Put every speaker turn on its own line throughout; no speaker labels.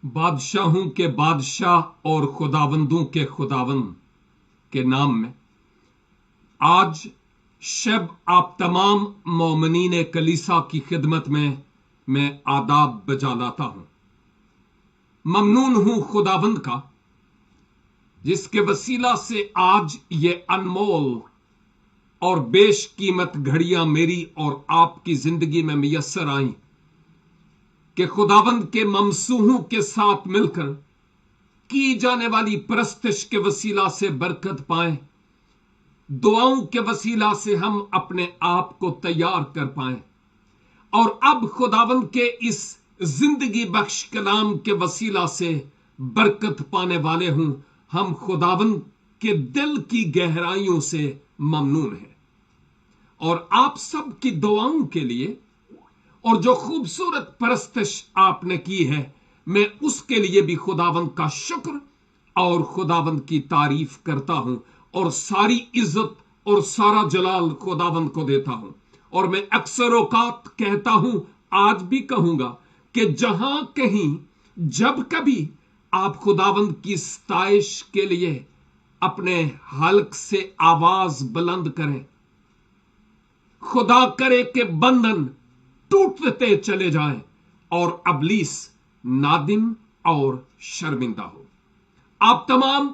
बादशाहों के बादशाह और खुदावंदों के खुदावंद के नाम में आज शब आप तमाम मोमिनीन कलीसा की खिदमत में मैं आदाब बजा लाता हूं। ममनून हूं खुदावंद का जिसके वसीला से आज ये अनमोल और बेशकीमत घड़ियां मेरी और आपकी जिंदगी में मैसर आई कि खुदावंद के ममसूहों के साथ मिलकर की जाने वाली परस्तिश के वसीला से बरकत पाएं, दुआओं के वसीला से हम अपने आप को तैयार कर पाएं और अब खुदावंद के इस जिंदगी बख्श कलाम के वसीला से बरकत पाने वाले हूं। हम खुदावंद के दिल की गहराइयों से ममनून हैं और आप सब की दुआओं के लिए और जो खूबसूरत परस्तिश आपने की है, मैं उसके लिए भी खुदावंद का शुक्र और खुदावंद की तारीफ करता हूं और सारी इज्जत और सारा जलाल खुदावंद को देता हूं। और मैं अक्सर औकात कहता हूं, आज भी कहूंगा कि जहां कहीं जब कभी आप खुदावंद की सताइश के लिए अपने हल्क से आवाज बुलंद करें, खुदा करे कि बंधन टूटते चले जाएं और अबलीस नादिम और शर्मिंदा हो। आप तमाम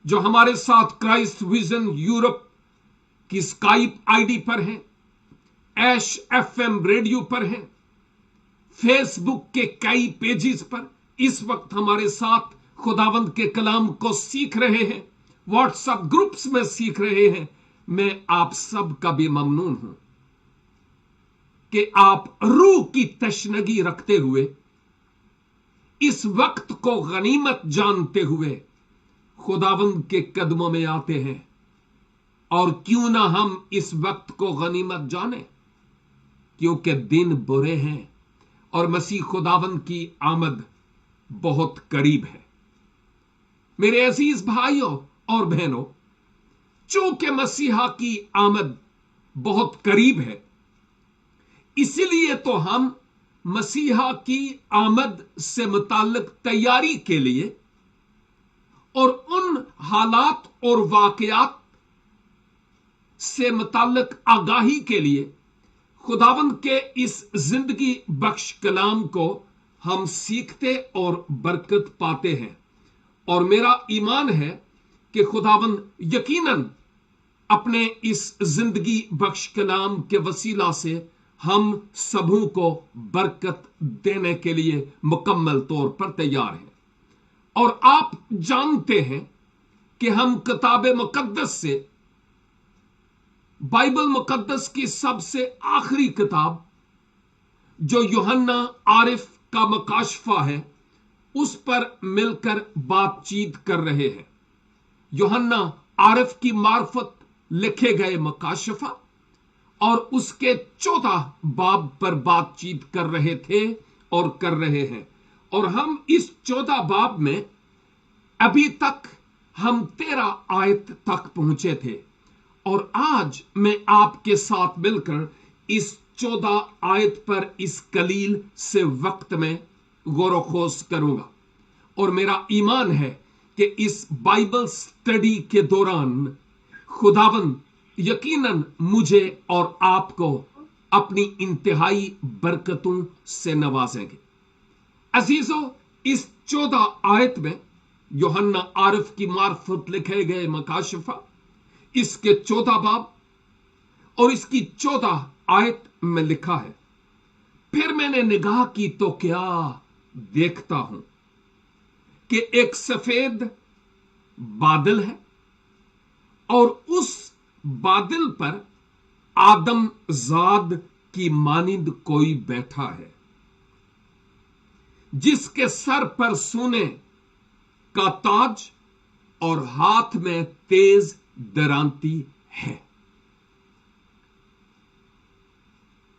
जो हमारे साथ क्राइस्ट विजन यूरोप की स्काइप आईडी पर हैं, ऐश एफएम रेडियो पर हैं, फेसबुक के कई पेजेस पर इस वक्त हमारे साथ खुदावंद के कलाम को सीख रहे हैं, व्हाट्सएप ग्रुप्स में सीख रहे हैं, मैं आप सब का भी ममनून हूं कि आप रूह की तशनगी रखते हुए इस वक्त को गनीमत जानते हुए खुदावंद के कदमों में आते हैं। और क्यों ना हम इस वक्त को गनीमत जाने, क्योंकि दिन बुरे हैं और मसीह खुदावंद की आमद बहुत करीब है। मेरे अजीज भाइयों और बहनों, चूंकि मसीहा की आमद बहुत करीब है, इसलिए तो हम मसीहा की आमद से मुताल्लिक तैयारी के लिए और उन हालात और वाकयात से मुताल्लिक आगाही के लिए खुदावंद के इस जिंदगी बख्श कलाम को हम सीखते और बरकत पाते हैं। और मेरा ईमान है कि खुदावंद यकीनन अपने इस जिंदगी बख्श कलाम के वसीला से हम सबों को बरकत देने के लिए मुकम्मल तौर पर तैयार हैं। और आप जानते हैं कि हम किताब मुकद्दस से, बाइबल मुकद्दस की सबसे आखिरी किताब जो यूहन्ना आरिफ का मकाशफा है, उस पर मिलकर बातचीत कर रहे हैं। यूहन्ना आरिफ की मार्फत लिखे गए मकाशफा और उसके 14 बाब पर बातचीत कर रहे थे और कर रहे हैं। और हम इस 14 बाब में अभी तक हम 13 आयत तक पहुंचे थे और आज मैं आपके साथ मिलकर इस 14 आयत पर इस कलील से वक्त में गौर-ओ-खोज करूंगा। और मेरा ईमान है कि इस बाइबल स्टडी के दौरान खुदावंद यकीनन मुझे और आपको अपनी इंतहाई बरकतों से नवाजेंगे। अजीजों, इस 14 आयत में यूहन्ना आरिफ की मार्फत लिखे गए मकाशफा, इसके 14 बाब और इसकी 14 आयत में लिखा है, फिर मैंने निगाह की तो क्या देखता हूं कि एक सफेद बादल है और उस बादल पर आदम जाद की मानिंद कोई बैठा है। जिसके सर पर सोने का ताज और हाथ में तेज दरांती है।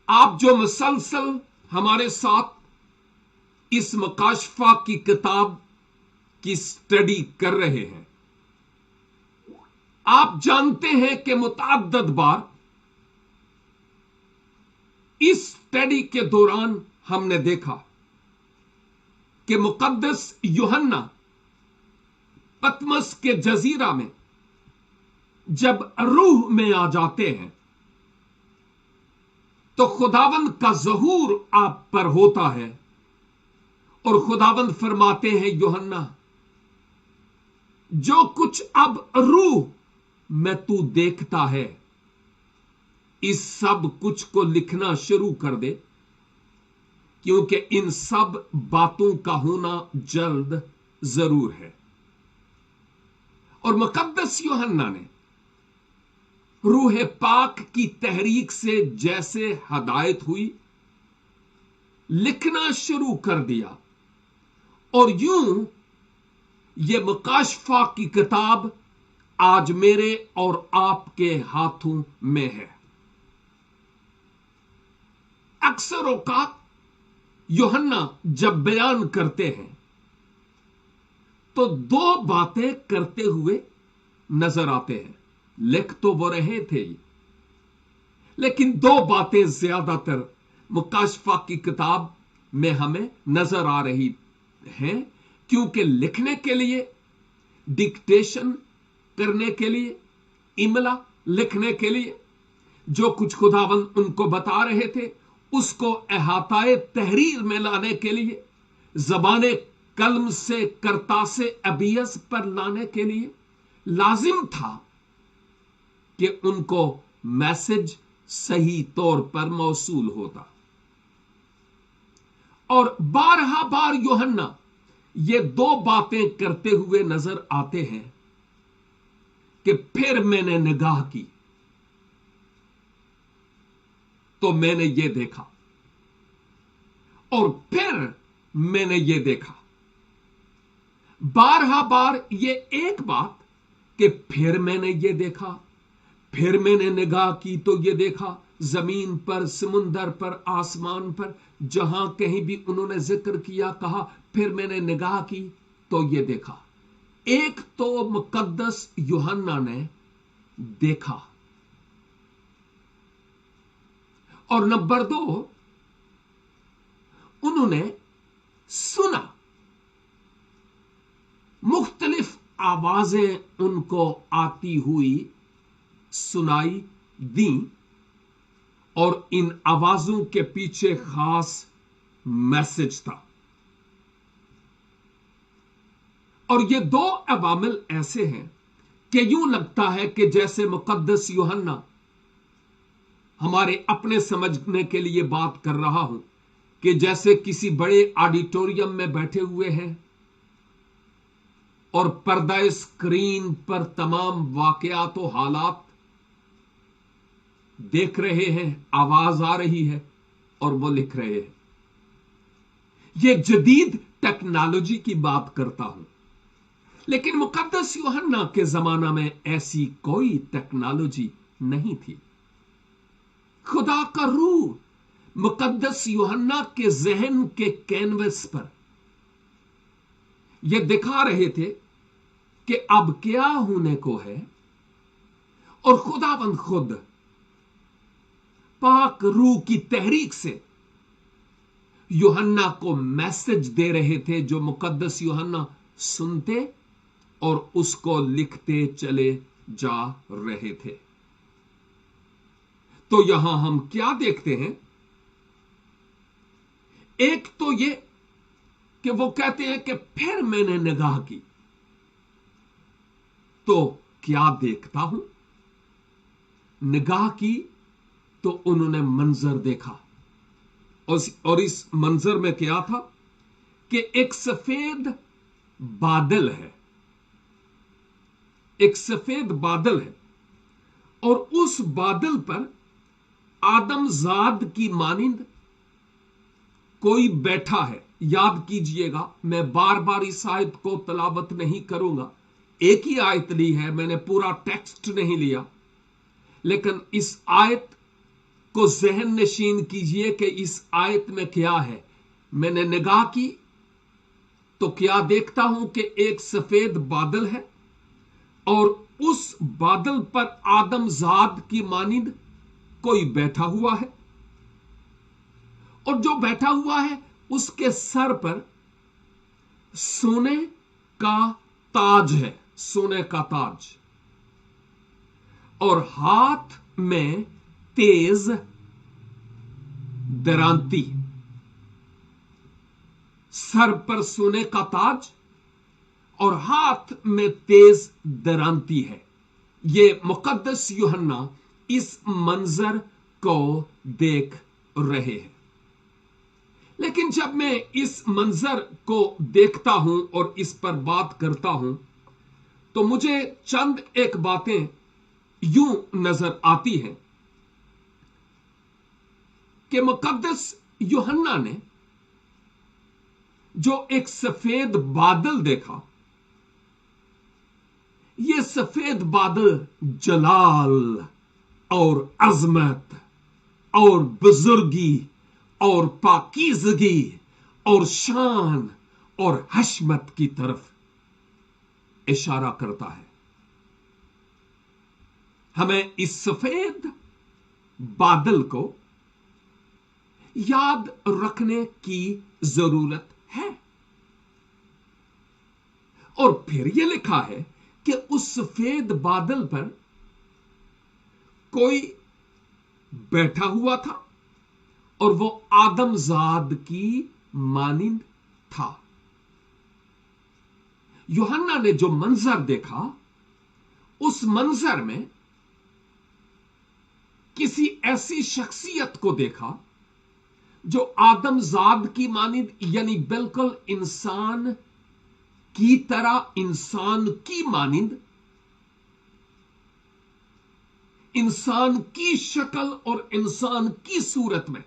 आप जो मुसलसल हमारे साथ इस मुकाशफा की किताब की स्टडी कर रहे हैं, आप जानते हैं कि मुतअद्दिद बार इस स्टडी के दौरान हमने देखा कि मुकद्दस यूहन्ना पतमस के जजीरा में जब रूह में आ जाते हैं तो खुदावंद का ज़हूर आप पर होता है और खुदावंद फरमाते हैं, यूहन्ना, जो कुछ अब रूह में तू देखता है, इस सब कुछ को लिखना शुरू कर दे, क्योंकि इन सब बातों का होना जल्द जरूर है। और मुकद्दस यूहन्ना ने रूह पाक की तहरीक से जैसे हदायत हुई, लिखना शुरू कर दिया, और यूं ये मुकाशफा की किताब आज मेरे और आपके हाथों में है। अक्सर औकात यूहन्ना जब बयान करते हैं तो दो बातें करते हुए नजर आते हैं। लिख तो वो रहे थे ही, लेकिन दो बातें ज्यादातर मुकाशफा की किताब में हमें नजर आ रही हैं, क्योंकि लिखने के लिए, डिक्टेशन करने के लिए, इमला लिखने के लिए जो कुछ खुदावंद उनको बता रहे थे उसको अहाताए तहरीर में लाने के लिए, जबाने कलम से करतासे अबियस पर लाने के लिए लाजिम था कि उनको मैसेज सही तौर पर मौसूल होता। और बारहा बार यूहन्ना ये दो बातें करते हुए नजर आते हैं कि फिर मैंने निगाह की तो मैंने ये देखा, और फिर मैंने ये देखा। बारहा बार ये एक बात कि फिर मैंने ये देखा, फिर मैंने निगाह की तो ये देखा। जमीन पर, समुंदर पर, आसमान पर, जहां कहीं भी उन्होंने जिक्र किया, कहा फिर मैंने निगाह की तो ये देखा। एक तो मुकद्दस यूहन्ना ने देखा, और नंबर दो उन्होंने सुना। मुख्तलिफ आवाजें उनको आती हुई सुनाई दी, और इन आवाजों के पीछे खास मैसेज था। और ये दो अवामिल ऐसे हैं कि यूं लगता है कि जैसे मुकद्दस यूहन्ना हमारे अपने समझने के लिए बात कर रहा हूं, कि जैसे किसी बड़े ऑडिटोरियम में बैठे हुए हैं और पर्दा स्क्रीन पर तमाम वाकयात और हालात देख रहे हैं, आवाज आ रही है और वो लिख रहे हैं। ये जदीद टेक्नोलॉजी की बात करता हूं, लेकिन मुकद्दस यूहन्ना के जमाना में ऐसी कोई टेक्नोलॉजी नहीं थी। खुदा का रूह मुकद्दस यूहन्ना के जहन के कैनवस पर यह दिखा रहे थे कि अब क्या होने को है, और खुदावंद खुद पाक रूह की तहरीक से यूहन्ना को मैसेज दे रहे थे, जो मुकद्दस यूहन्ना सुनते और उसको लिखते चले जा रहे थे। तो यहां हम क्या देखते हैं? एक तो ये कि वो कहते हैं कि फिर मैंने निगाह की तो क्या देखता हूं। निगाह की तो उन्होंने मंजर देखा, और इस मंजर में क्या था कि एक सफेद बादल है, एक सफेद बादल है, और उस बादल पर आदमजाद की मानिंद कोई बैठा है, याद कीजिएगा, मैं बार बार इस आयत को तलावत नहीं करूंगा, एक ही आयत ली है, मैंने पूरा टेक्स्ट नहीं लिया, लेकिन इस आयत को जहन नशीन कीजिए कि इस आयत में क्या है। मैंने निगाह की तो क्या देखता हूं कि एक सफेद बादल है और उस बादल पर आदमजाद की मानिंद कोई बैठा हुआ है, और जो बैठा हुआ है उसके सर पर सोने का ताज है, सोने का ताज, और हाथ में तेज दरांती। सर पर सोने का ताज और हाथ में तेज दरांती है। ये मुकद्दस यूहन्ना इस मंजर को देख रहे हैं। लेकिन जब मैं इस मंजर को देखता हूं और इस पर बात करता हूं तो मुझे चंद एक बातें यूं नजर आती हैं कि मुकद्दस यूहन्ना ने जो एक सफेद बादल देखा, यह सफेद बादल जलाल और अजमत और बुजुर्गी और पाकीज़गी और शान और हशमत की तरफ इशारा करता है। हमें इस सफेद बादल को याद रखने की जरूरत है। और फिर यह लिखा है कि उस सफेद बादल पर कोई बैठा हुआ था और वो आदमजाद की मानिंद था। यूहन्ना ने जो मंजर देखा, उस मंजर में किसी ऐसी शख्सियत को देखा जो आदमजाद की मानिंद, यानी बिल्कुल इंसान की तरह, इंसान की मानिंद, इंसान की शक्ल और इंसान की सूरत में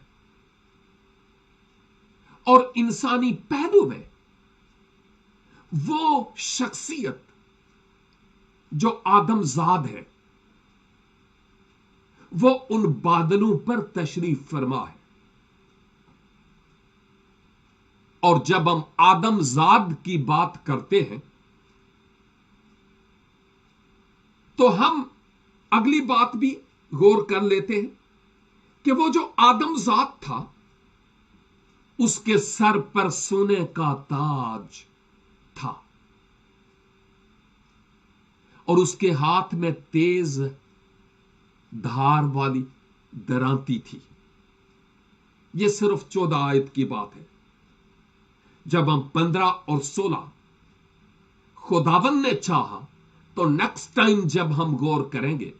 और इंसानी पहलू में वो शख्सियत जो आदमजाद है, वो उन बादलों पर तशरीफ फरमा है। और जब हम आदमजाद की बात करते हैं तो हम अगली बात भी गौर कर लेते हैं कि वो जो आदमजाद था, उसके सर पर सोने का ताज था और उसके हाथ में तेज धार वाली दरांती थी। यह सिर्फ 14 आयत की बात है। जब हम 15 और 16 खुदावन ने चाहा तो नेक्स्ट टाइम जब हम गौर करेंगे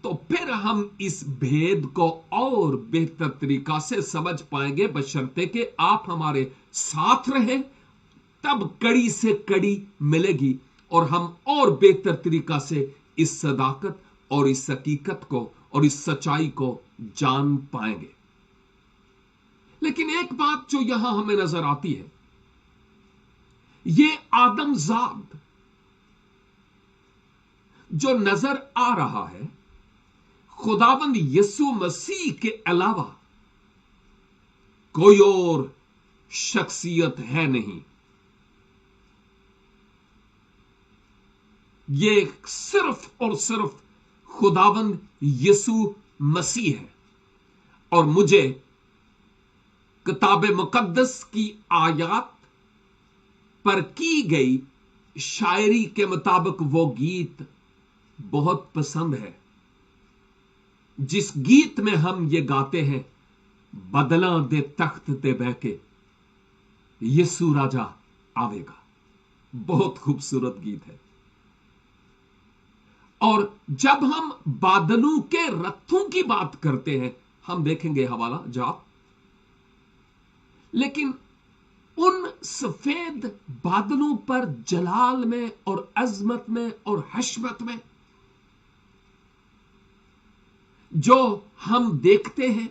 तो फिर हम इस भेद को और बेहतर तरीका से समझ पाएंगे, बशर्ते कि आप हमारे साथ रहें। तब कड़ी से कड़ी मिलेगी और हम और बेहतर तरीका से इस सदाकत और इस हकीकत को और इस सच्चाई को जान पाएंगे। लेकिन एक बात जो यहां हमें नजर आती है, ये आदमजाद जो नजर आ रहा है, खुदावंद यीशु मसीह के अलावा कोई और शख्सियत है नहीं। ये सिर्फ और सिर्फ खुदावंद यीशु मसीह है। और मुझे किताब मुकद्दस की आयत पर की गई शायरी के मुताबिक वो गीत बहुत पसंद है, जिस गीत में हम ये गाते हैं, बदला दे तख्त ते बहके यीशु राजा आवेगा। बहुत खूबसूरत गीत है। और जब हम बादलों के रथों की बात करते हैं, हम देखेंगे हवाला जाप, लेकिन उन सफेद बादलों पर जलाल में और अजमत में और हशमत में जो हम देखते हैं,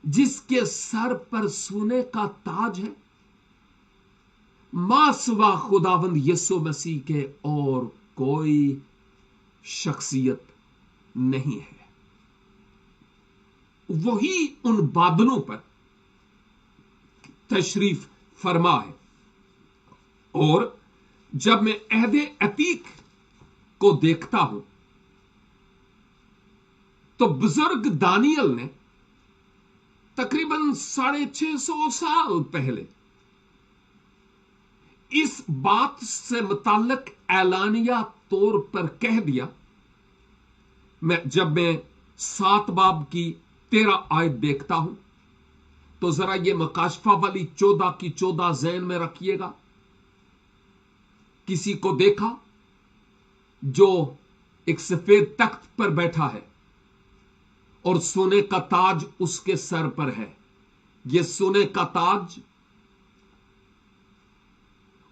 जिसके सर पर सोने का ताज है, मां सिवा खुदावंद यीशु मसीह के और कोई शख्सियत नहीं है। वही उन बादलों पर तशरीफ फरमा है। और जब मैं अहदे अतीक को देखता हूं तो बुजुर्ग दानियल ने तकरीबन 650 साल पहले इस बात से मुताल्लिक ऐलानिया तौर पर कह दिया। जब मैं 7 बाब की 13 आयत देखता हूं तो जरा ये मकाशफा वाली 14 की 14 ज़हन में रखिएगा। किसी को देखा जो एक सफेद तख्त पर बैठा है और सोने का ताज उसके सर पर है। यह सोने का ताज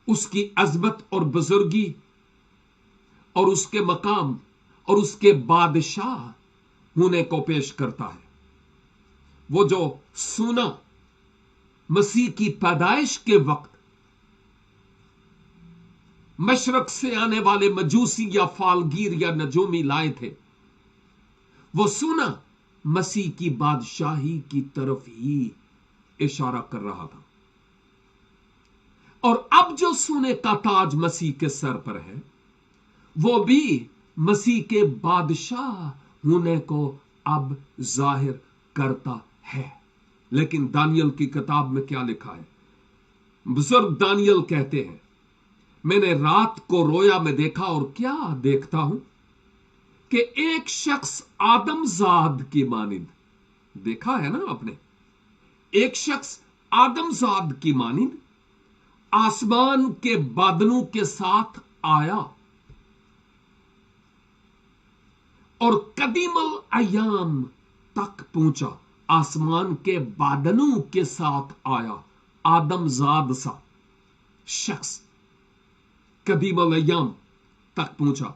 उसकी अजमत और बुजुर्गी और उसके मकाम और उसके बादशाह होने को पेश करता है। वो जो सोना मसीह की पैदाइश के वक्त मशरक से आने वाले मजूसी या फालगीर या नजूमी लाए थे, वो सोना मसीह की बादशाही की तरफ ही इशारा कर रहा था। और अब जो सोने का ताज मसीह के सर पर है, वो भी मसीह के बादशाह होने को अब जाहिर करता है। लेकिन दानियल की किताब में क्या लिखा है? बुजुर्ग दानियल कहते हैं, मैंने रात को रोया में देखा और क्या देखता हूं कि एक शख्स आदमजाद की मानिंद, देखा है ना आपने, एक शख्स आदमजाद की मानिंद आसमान के बादलों के साथ आया और कदीमल अयाम तक पहुंचा। आसमान के बादलों के साथ आया आदमजाद सा शख्स कदीमल अयाम तक पहुंचा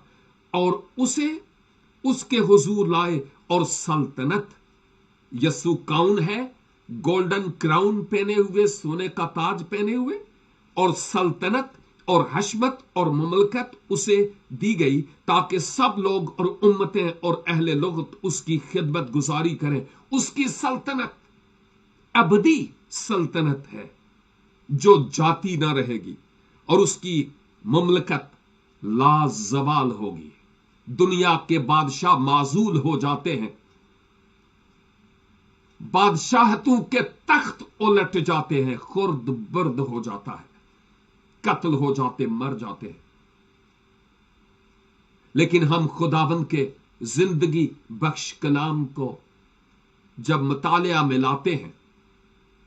और उसे उसके हुजूर लाए और सल्तनत, यसु कौन है? गोल्डन क्राउन पहने हुए, सोने का ताज पहने हुए, और सल्तनत और हशमत और ममलकत उसे दी गई ताकि सब लोग और उम्मतें और अहले लुगत उसकी खिदमत गुजारी करें। उसकी सल्तनत अबदी सल्तनत है जो जाती ना रहेगी और उसकी ममलकत लाजवाल होगी। दुनिया के बादशाह माजूल हो जाते हैं, बादशाहतों के तख्त उलट जाते हैं, खुर्द बुर्द हो जाता है, कत्ल हो जाते, मर जाते हैं। लेकिन हम खुदावंद के जिंदगी बख्श कलाम को जब मुतालिया में लाते हैं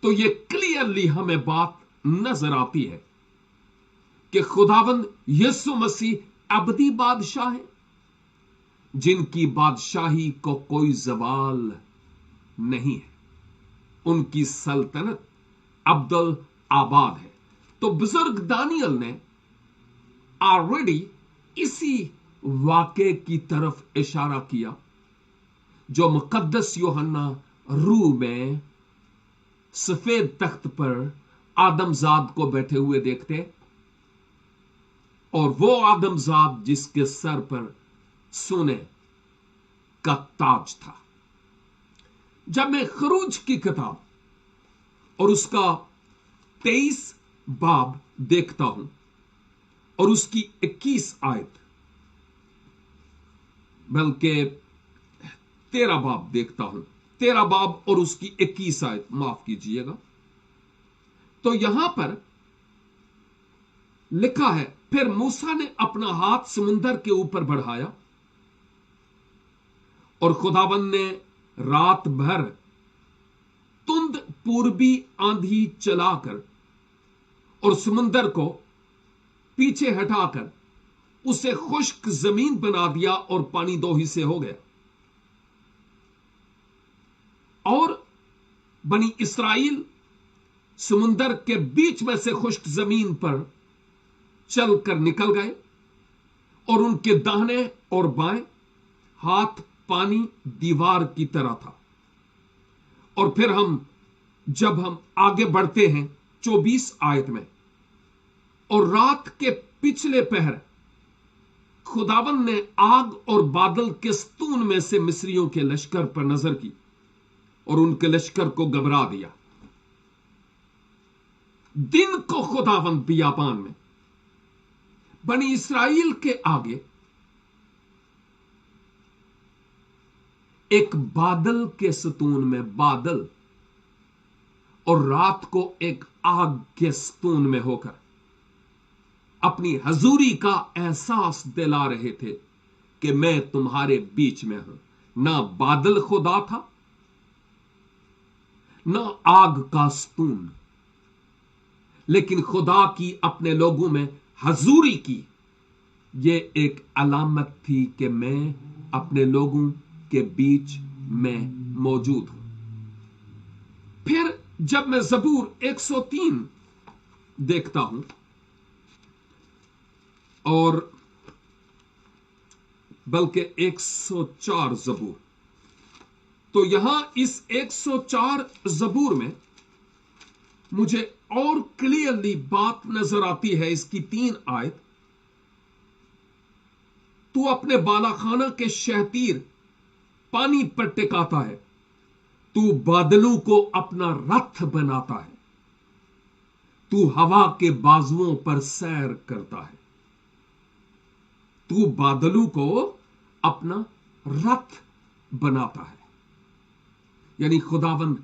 तो यह क्लियरली हमें बात नजर आती है कि खुदावंद यीशु मसीह अबदी बादशाह है जिनकी बादशाही को कोई जवाल नहीं है। उनकी सल्तनत अब्दुल आबाद है। तो बुजुर्ग दानियल ने ऑलरेडी इसी वाक़े की तरफ इशारा किया जो मुकद्दस यूहन्ना रूह में सफेद तख्त पर आदमजाद को बैठे हुए देखते, और वो आदमजाद जिसके सर पर सोने का ताज था। जब मैं खरूज की किताब और उसका 23 बाब देखता हूं और उसकी 21 आयत, बल्कि 13 बाब देखता हूं, 13 बाब और उसकी 21 आयत, माफ कीजिएगा, तो यहां पर लिखा है, फिर मूसा ने अपना हाथ समुंदर के ऊपर बढ़ाया और खुदावंद ने रात भर तुंद पूर्वी आंधी चलाकर और समुंदर को पीछे हटाकर उसे खुश्क जमीन बना दिया और पानी 2 हिस्से हो गया। और बनी इसराइल समुंदर के बीच में से खुश्क जमीन पर चलकर निकल गए और उनके दाहिने और बाएं हाथ पानी दीवार की तरह था और फिर जब हम आगे बढ़ते हैं 24 आयत में, और रात के पिछले पहर खुदावन ने आग और बादल के स्तून में से मिस्रियों के लश्कर पर नजर की और उनके लश्कर को घबरा दिया। दिन को खुदावन बियाबान में बनी इसराइल के आगे एक बादल के सतून में बादल और रात को एक आग के सतून में होकर अपनी हजूरी का एहसास दिला रहे थे कि मैं तुम्हारे बीच में हूं। ना बादल खुदा था, ना आग का सतून, लेकिन खुदा की अपने लोगों में हजूरी की यह एक अलामत थी कि मैं अपने लोगों के बीच में मौजूद हूं। फिर जब मैं ज़बूर 103 देखता हूं और बल्कि 104 ज़बूर, तो यहां इस 104 ज़बूर में मुझे और क्लियरली बात नजर आती है। इसकी 3 आयत, तू अपने बालाखाना के शहतीर पानी पर टिकाता है, तू बादलों को अपना रथ बनाता है, तू हवा के बाजुओं पर सैर करता है। तू बादलों को अपना रथ बनाता है, यानी खुदावंद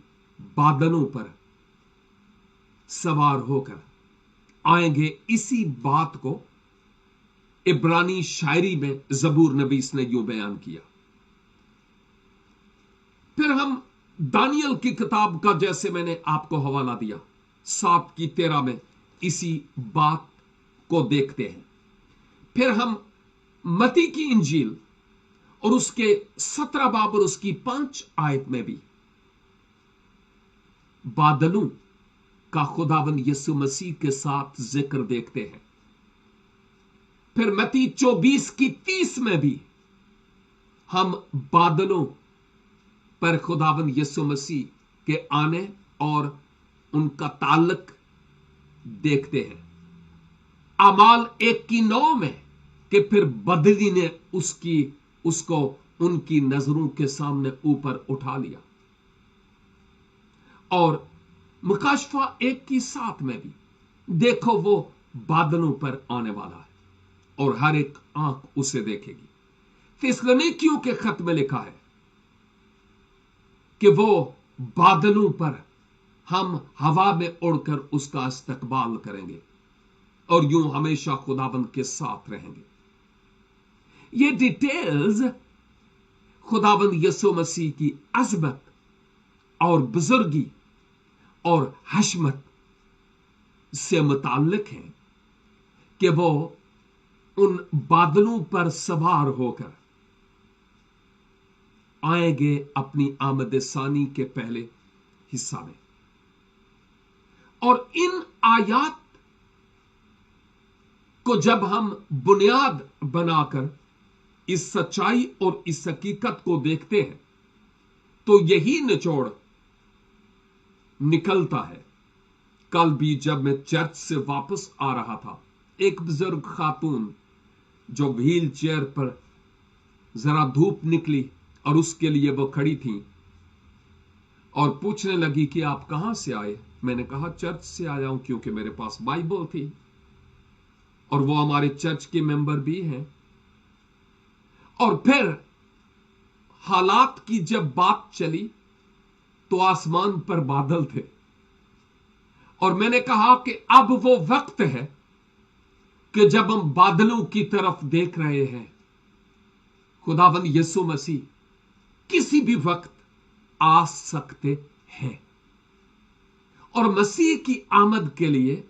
बादलों पर सवार होकर आएंगे। इसी बात को इब्रानी शायरी में ज़बूर नबीस ने यूं बयान किया। फिर हम दानियल की किताब का, जैसे मैंने आपको हवाला दिया, 7:13 में इसी बात को देखते हैं। फिर हम मती की इंजील और उसके 17 बाब और उसकी 5 आयत में भी बादलों का खुदावंद यीशु मसीह के साथ जिक्र देखते हैं। फिर मती 24:30 में भी हम बादलों पर खुदावंद यीशु मसीह के आने और उनका ताल्लुक देखते हैं। अमाल 1:9 में कि फिर बदली ने उसको उनकी नजरों के सामने ऊपर उठा लिया। और मुकाशफा 1:7 में भी देखो वो बादलों पर आने वाला है और हर एक आंख उसे देखेगी। थिस्सलुनीकियों के खत में लिखा है कि वो बादलों पर हम हवा में उड़कर उसका इस्तकबाल करेंगे और यूं हमेशा खुदाबंद के साथ रहेंगे। ये डिटेल्स खुदाबंद यीशु मसीह की अज़मत और बुजुर्गी और हशमत से मुताल्लिक हैं कि वो उन बादलों पर सवार होकर आएंगे अपनी आमद सानी के पहले हिस्सा में। और इन आयात को जब हम बुनियाद बनाकर इस सच्चाई और इस हकीकत को देखते हैं तो यही निचोड़ निकलता है। कल भी जब मैं चर्च से वापस आ रहा था, एक बुजुर्ग खातून जो व्हील चेयर पर जरा धूप निकली और उसके लिए वो खड़ी थी और पूछने लगी कि आप कहां से आए। मैंने कहा चर्च से आया हूं, क्योंकि मेरे पास बाइबल थी और वो हमारे चर्च के मेंबर भी हैं। और फिर हालात की जब बात चली तो आसमान पर बादल थे और मैंने कहा कि अब वो वक्त है कि जब हम बादलों की तरफ देख रहे हैं, खुदावंद यीशु मसीह किसी भी वक्त आ सकते हैं और मसीह की आमद के लिए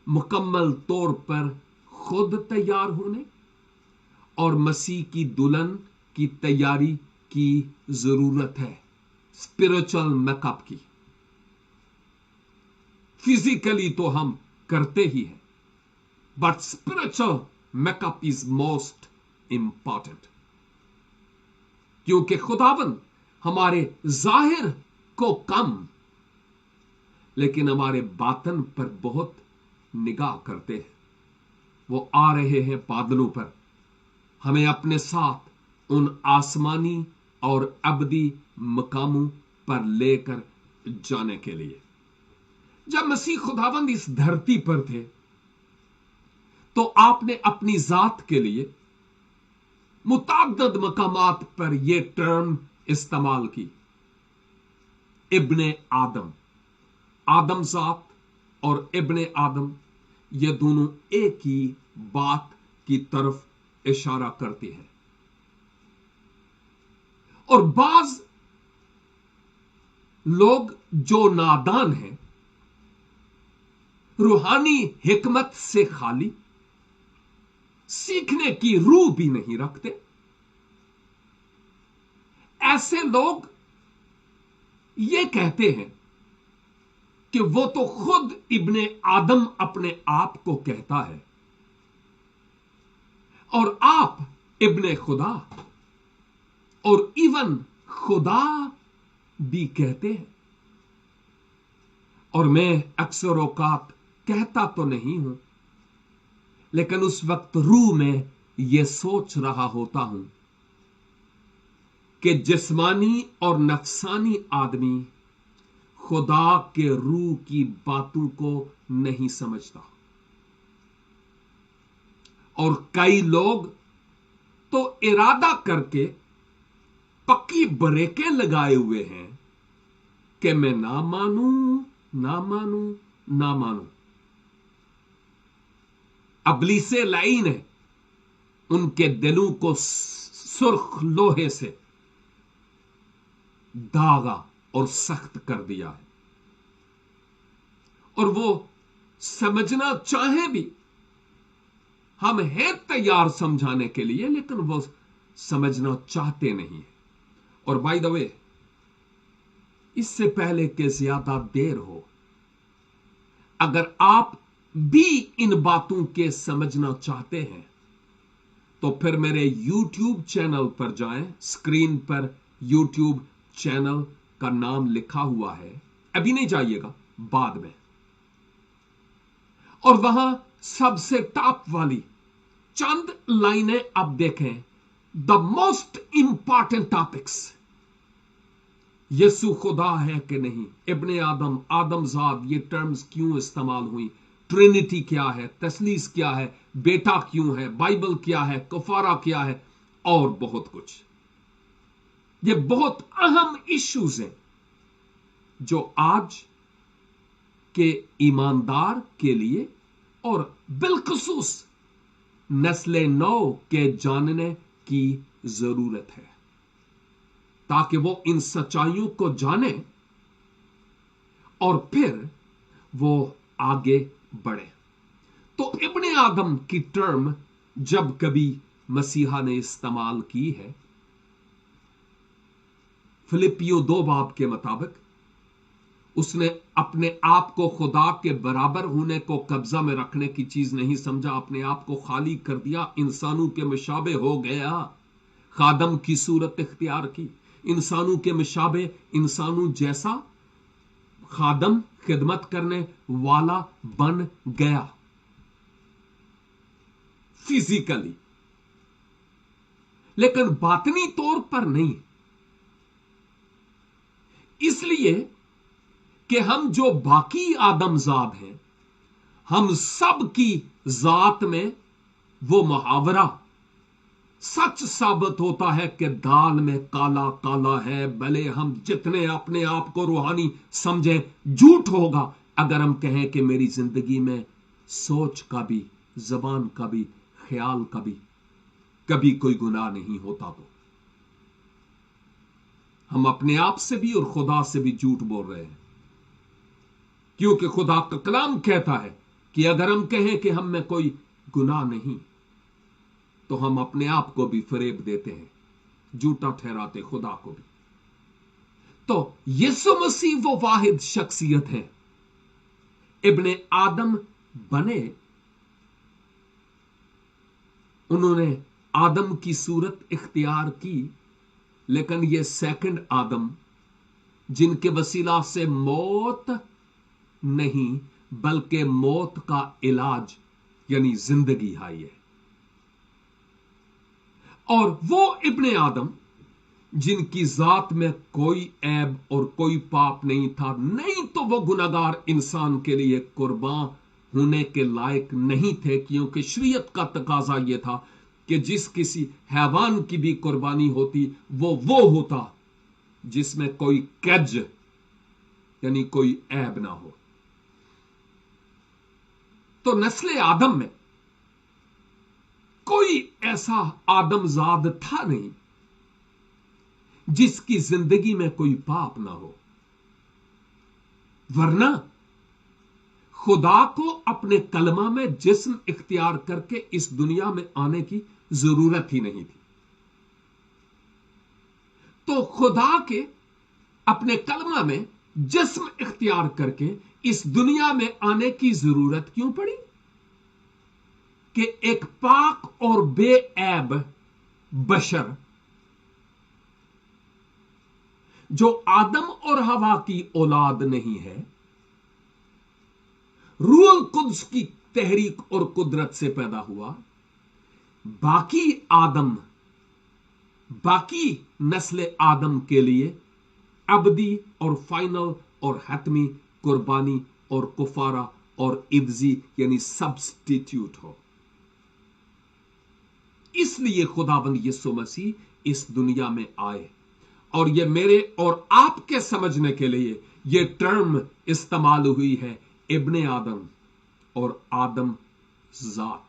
मुकम्मल तौर पर खुद तैयार होने और मसीह की दुल्हन की तैयारी की जरूरत है। स्पिरिचुअल मेकअप की। फिजिकली तो हम करते ही हैं, but spiritual makeup is most important, क्योंकि खुदाबंद हमारे जाहिर को कम, लेकिन हमारे बातन पर बहुत निगाह करते हैं। वो आ रहे हैं बादलों पर, हमें अपने साथ उन आसमानी और अबदी मकामों पर लेकर जाने के लिए। जब मसीह खुदावंद इस धरती पर थे तो आपने अपनी जात के लिए मुतअद्दिद मकामात पर यह टर्म इस्तेमाल की, इब्ने आदम। आदम जात और इब्ने आदम, ये दोनों एक ही बात की तरफ इशारा करती है। और बाज लोग जो नादान हैं, रूहानी हिकमत से खाली, सीखने की रूह भी नहीं रखते, ऐसे लोग ये कहते हैं कि वो तो खुद इब्ने आदम अपने आप को कहता है और आप इब्ने खुदा और इवन खुदा भी कहते हैं। और मैं अक्सर औकात कहता तो नहीं हूं, लेकिन उस वक्त रूह में यह सोच रहा होता हूं कि जिस्मानी और नफसानी आदमी खुदा के रूह की बातों को नहीं समझता। और कई लोग तो इरादा करके पक्की ब्रेकें लगाए हुए हैं कि मैं ना मानूं, ना मानूं, ना मानूं। अबलीसे लाइन है, उनके दिलों को सुर्ख लोहे से दागा और सख्त कर दिया है। और वो समझना चाहे भी, हम हैं तैयार समझाने के लिए, लेकिन वो समझना चाहते नहीं है। और बाय द वे, इससे पहले कि ज्यादा देर हो, अगर आप भी इन बातों के समझना चाहते हैं तो फिर मेरे YouTube चैनल पर जाएं। स्क्रीन पर YouTube चैनल का नाम लिखा हुआ है, अभी नहीं जाइएगा, बाद में। और वहां सबसे टॉप वाली चंद लाइनें आप देखें, द मोस्ट इंपॉर्टेंट टॉपिक्स। यीशु खुदा है कि नहीं, इब्ने आदम, आदमजाद, ये टर्म्स क्यों इस्तेमाल हुई, ट्रिनिटी क्या है, तसलीस क्या है, बेटा क्यों है, बाइबल क्या है, कफारा क्या है, और बहुत कुछ। ये बहुत अहम इश्यूज हैं जो आज के ईमानदार के लिए और बिलखुसूस नस्ले नौ के जानने की जरूरत है, ताकि वो इन सच्चाइयों को जाने और फिर वो आगे बढ़े। तो इब्ने आदम की टर्म जब कभी मसीहा ने इस्तेमाल की है, फिलिपियो 2 बाब के मुताबिक उसने अपने आप को खुदा के बराबर होने को कब्जा में रखने की चीज नहीं समझा, अपने आप को खाली कर दिया, इंसानों के मुशाबे हो गया, खादम की सूरत इख्तियार की, इंसानों के मुशाबे, इंसानों जैसा खादम, खिदमत करने वाला बन गया फिजिकली, लेकिन बातनी तौर पर नहीं। इसलिए कि हम जो बाकी आदमजाद हैं, हम सब की जात में वो मुहावरा सच साबित होता है कि दाल में काला काला है। भले हम जितने अपने आप को रूहानी समझें, झूठ होगा अगर हम कहें कि मेरी जिंदगी में सोच का भी, जबान का भी, ख्याल का भी कभी कोई गुनाह नहीं होता। तो हम अपने आप से भी और खुदा से भी झूठ बोल रहे हैं, क्योंकि खुदा का कलाम कहता है कि अगर हम कहें कि हम में कोई गुनाह नहीं, तो हम अपने आप को भी फरेब देते हैं, झूठा ठहराते खुदा को भी। तो यीशु मसीह वो वाहिद शख्सियत है, इब्ने आदम बने, उन्होंने आदम की सूरत इख्तियार की, लेकिन ये सेकंड आदम, जिनके वसीला से मौत नहीं बल्कि मौत का इलाज यानी जिंदगी आई है, और वो इब्ने आदम जिनकी जात में कोई ऐब और कोई पाप नहीं था, नहीं तो वो गुनाहगार इंसान के लिए कुर्बान होने के लायक नहीं थे, क्योंकि शरीयत का तकाजा यह था कि जिस किसी हैवान की भी कुर्बानी होती वो होता जिसमें कोई कज यानी कोई ऐब ना हो। तो नस्ले आदम में कोई ऐसा आदमजाद था नहीं जिसकी जिंदगी में कोई पाप ना हो, वरना खुदा को अपने कलमा में जिस्म इख्तियार करके इस दुनिया में आने की जरूरत ही नहीं थी। तो खुदा के अपने कलमा में जिस्म इख्तियार करके इस दुनिया में आने की जरूरत क्यों पड़ी? कि एक पाक और बेऐब बशर जो आदम और हवा की औलाद नहीं है, रूह कुद्स की तहरीक और कुदरत से पैदा हुआ, बाकी नस्ल आदम के लिए अबदी और फाइनल और हतमी कुर्बानी और कुफारा और इब्जी यानी सब्स्टिट्यूट हो। इसलिए खुदाबंद यीशु मसीह इस दुनिया में आए, और यह मेरे और आपके समझने के लिए यह टर्म इस्तेमाल हुई है इब्ने आदम और आदम जात।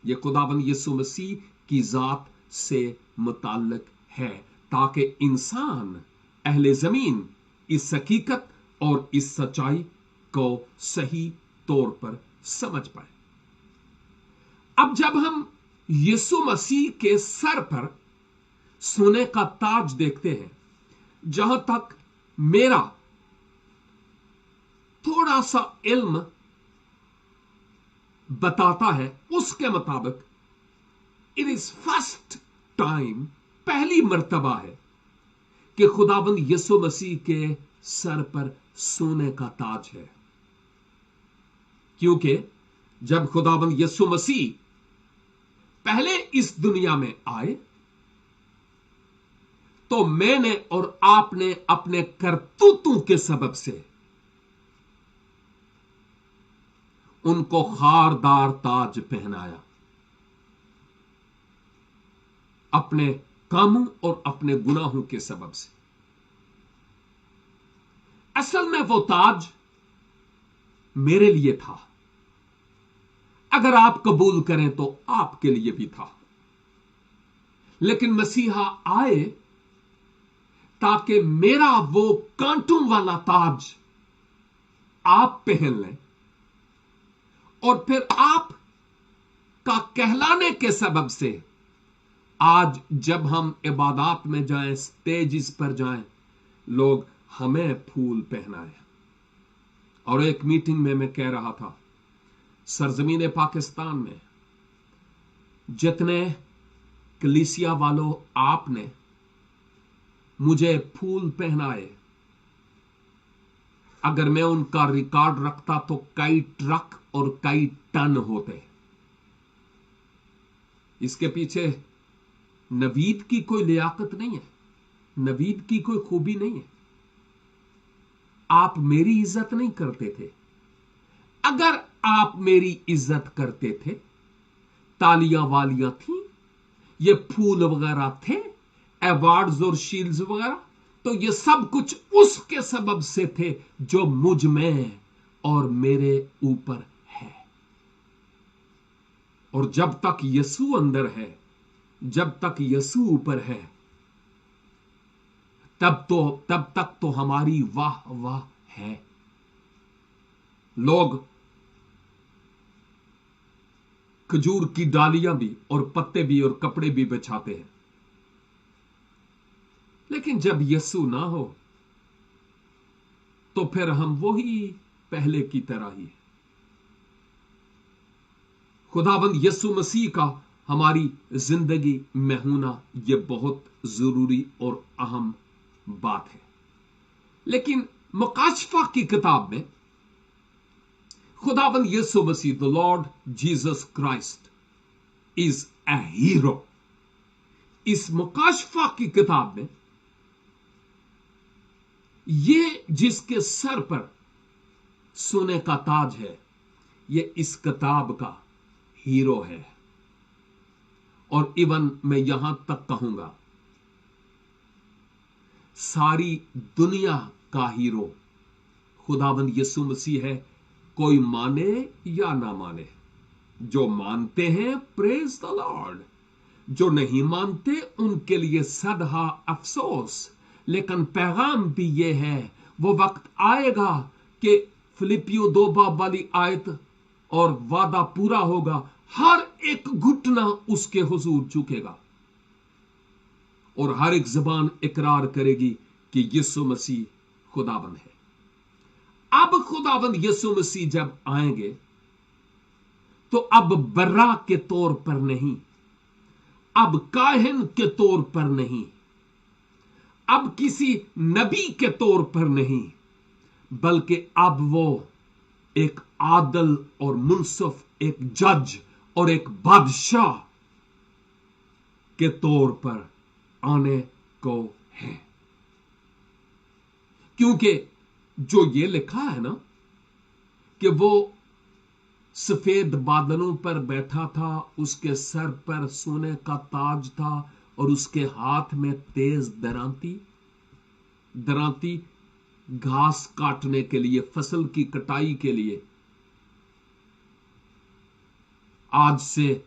यह खुदाबंद यीशु मसीह की जात से मुताल्लिक है, ताकि इंसान अहले जमीन इस हकीकत और इस सच्चाई को सही तौर पर समझ पाए। अब जब हम यीशु मसीह के सर पर सोने का ताज देखते हैं, जहां तक मेरा थोड़ा सा इल्म बताता है, उसके मुताबिक इट इज फर्स्ट टाइम, पहली मर्तबा है कि खुदाबंद यीशु मसीह के सर पर सोने का ताज है। क्योंकि जब खुदाबंद यीशु मसीह पहले इस दुनिया में आए, तो मैंने और आपने अपने करतूतों के सबब से उनको खारदार ताज पहनाया, अपने कामों और अपने गुनाहों के सबब से। असल में वो ताज मेरे लिए था, अगर आप कबूल करें तो आपके लिए भी था, लेकिन मसीहा आए ताकि मेरा वो कांटों वाला ताज आप पहन लें, और फिर आप का कहलाने के सबब से आज जब हम इबादत में जाएं, स्टेजिस पर जाएं, लोग हमें फूल पहनाएं। और एक मीटिंग में मैं कह रहा था, सरजमीन पाकिस्तान में जितने कलीसिया वालों आपने मुझे फूल पहनाए, अगर मैं उनका रिकॉर्ड रखता तो कई ट्रक और कई टन होते। इसके पीछे नवीद की कोई लियाकत नहीं है, नवीद की कोई खूबी नहीं है। आप मेरी इज्जत नहीं करते थे। अगर आप मेरी इज्जत करते थे, तालियां वालियां थी, ये फूल वगैरह थे, अवार्ड्स और शील्ड्स वगैरह, तो ये सब कुछ उसके सबब से थे जो मुझ में और मेरे ऊपर है। और जब तक यीशु अंदर है, जब तक यीशु ऊपर है, तब तक तो हमारी वाह वाह है। लोग खजूर की डालियां भी और पत्ते भी और कपड़े भी बिछाते हैं, लेकिन जब यीशु ना हो तो फिर हम वही पहले की तरह ही। खुदाबंद यीशु मसीह का हमारी जिंदगी में होना यह बहुत जरूरी और अहम बात है। लेकिन मुकाशफा की किताब में खुदाबंद यीशु मसीह, the lord Jesus Christ is a hero. इस मुकाशफा की किताब में ये जिसके सर पर सोने का ताज है, ये इस किताब का हीरो है। और इवन मैं यहां तक कहूंगा सारी दुनिया का हीरो खुदाबंद यीशु मसीह है, कोई माने या ना माने। जो मानते हैं प्रेज द लॉर्ड, जो नहीं मानते उनके लिए सदा अफसोस। लेकिन पैगाम भी यह है, वो वक्त आएगा कि फिलिपियो 2 बाब वाली आयत और वादा पूरा होगा, हर एक घुटना उसके हुजूर झुकेगा और हर एक जबान इकरार करेगी कि यीशु मसीह खुदाबंद है। अब खुदाबंद यीशु मसीह जब आएंगे तो अब बर्रा के तौर पर नहीं, अब काहिन के तौर पर नहीं, अब किसी नबी के तौर पर नहीं, बल्कि अब वो एक आदल और मुनसिफ, एक जज और एक बादशाह के तौर पर आने को है। क्योंकि जो ये लिखा है ना कि वो सफेद बादलों पर बैठा था, उसके सर पर सोने का ताज था और उसके हाथ में तेज दरांती घास काटने के लिए, फसल की कटाई के लिए आज से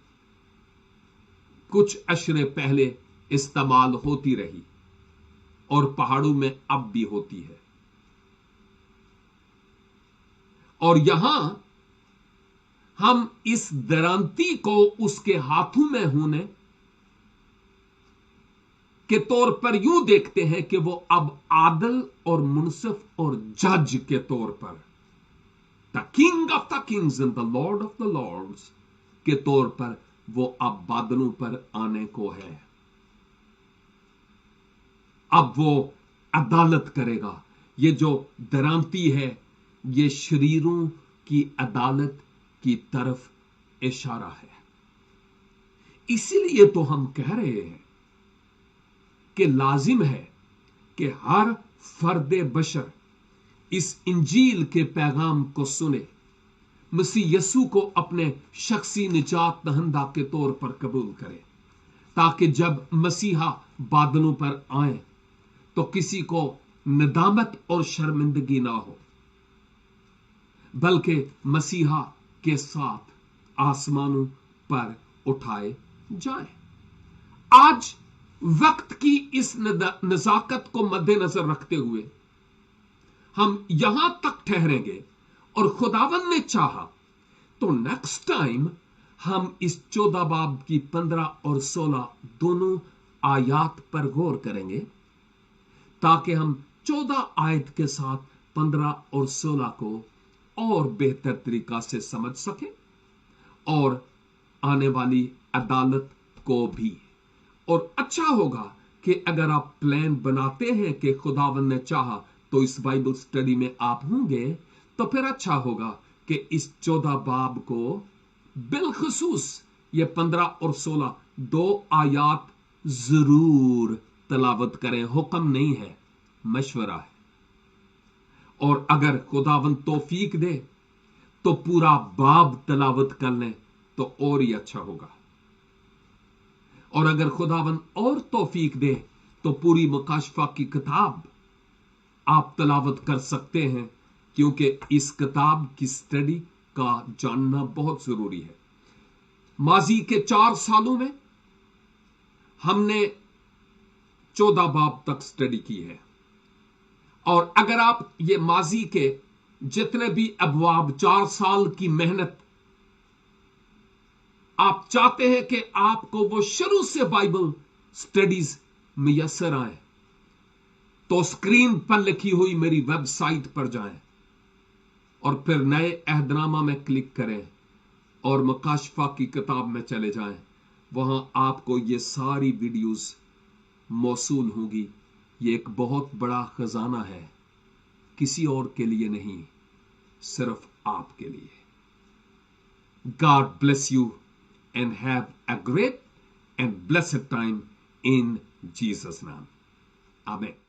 कुछ अशरे पहले इस्तेमाल होती रही और पहाड़ों में अब भी होती है। और यहां हम इस दरांती को उसके हाथों में होने के तौर पर यूं देखते हैं कि वो अब आदल और मुनसिफ और जज के तौर पर, the king of the kings and the lord of the lords के तौर पर वो अब बादलों पर आने को है। अब वो अदालत करेगा। ये जो दरांती है, ये शरीरों की अदालत की तरफ इशारा है। इसीलिए तो हम कह रहे हैं कि लाजिम है कि हर फर्दे बशर इस इंजील के पैगाम को सुने, मसीह यीशु को अपने शख्सी निजात दहंदा के तौर पर कबूल करे, ताकि जब मसीहा बादलों पर आए तो किसी को नदामत और शर्मिंदगी ना हो, बल्कि मसीहा के साथ आसमानों पर उठाए जाए। आज वक्त की इस नजाकत को मद्देनजर रखते हुए हम यहां तक ठहरेंगे और खुदावन ने चाहा तो नेक्स्ट टाइम हम इस 14 बाब की 15 और 16 दोनों आयात पर गौर करेंगे, ताकि हम 14 आयत के साथ 15 और 16 को और बेहतर तरीका से समझ सकें और आने वाली अदालत को भी। और अच्छा होगा कि अगर आप प्लान बनाते हैं कि खुदावन ने चाहा तो इस बाइबल स्टडी में आप होंगे, तो फिर अच्छा होगा कि इस 14 बाब को बिलखसूस ये 15 और 16 दो आयात जरूर तलावत करें। हुक्म नहीं है, मशवरा है। और अगर खुदावन तौफीक दे तो पूरा बाब तलावत कर लें तो और ही अच्छा होगा। और अगर खुदावन और तौफीक दे तो पूरी मुकाशफा की किताब आप तलावत कर सकते हैं, क्योंकि इस किताब की स्टडी का जानना बहुत जरूरी है। माजी के 4 सालों में हमने 14 बाब तक स्टडी की है। और अगर आप ये माजी के जितने भी अबवाब 4 साल की मेहनत आप चाहते हैं कि आपको वो शुरू से बाइबल स्टडीज मुयस्सर आए, तो स्क्रीन पर लिखी हुई मेरी वेबसाइट पर जाएं और फिर नए अहदनामा में क्लिक करें और मुकाशफा की किताब में चले जाएं। وہاں آپ کو یہ ساری ویڈیوز موصول ہوگی. یہ ایک بہت بڑا خزانہ ہے, کسی اور کے لیے نہیں, صرف آپ کے لیے. God bless you and have a great and blessed time in Jesus' name. Amen.